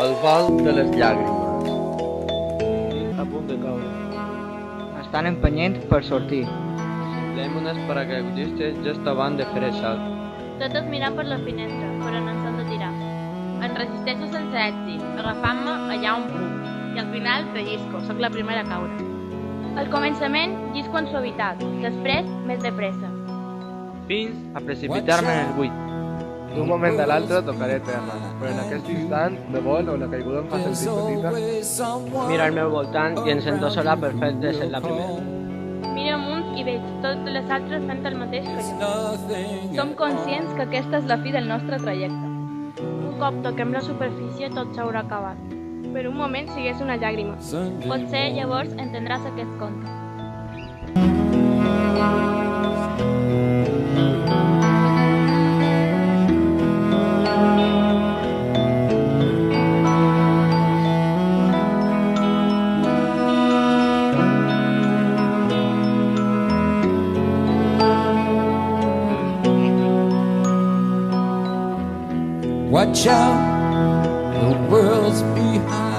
El vol de les llàgrimes. A punt de caure. Estan empenyent per sortir. Semblem unes paracaigudistes just abans de fer el salt. Totes mirant per la finestra, però no ens han de tirar. Em resisteixo sense èxit, agafant-me allà on puc. I al final rellisco, sóc la primera a caure. Al començament llisco amb suavitat, després més de pressa. Fins a precipitar-me en el buit. D'un moment a l'altre tocaré terra, però en aquest instant de vol o la caiguda em fa sentir petita. Miro al meu voltant i em sento sola per fet de ser la primera. Miro amunt i veig totes les altres fent el mateix que jo. Som conscients que aquesta és la fi del nostre trajecte. Un cop toquem la superfície tot s'haurà acabat. Per un moment sigués una llàgrima. Potser llavors entendràs aquest conte. Watch out, the world's behind.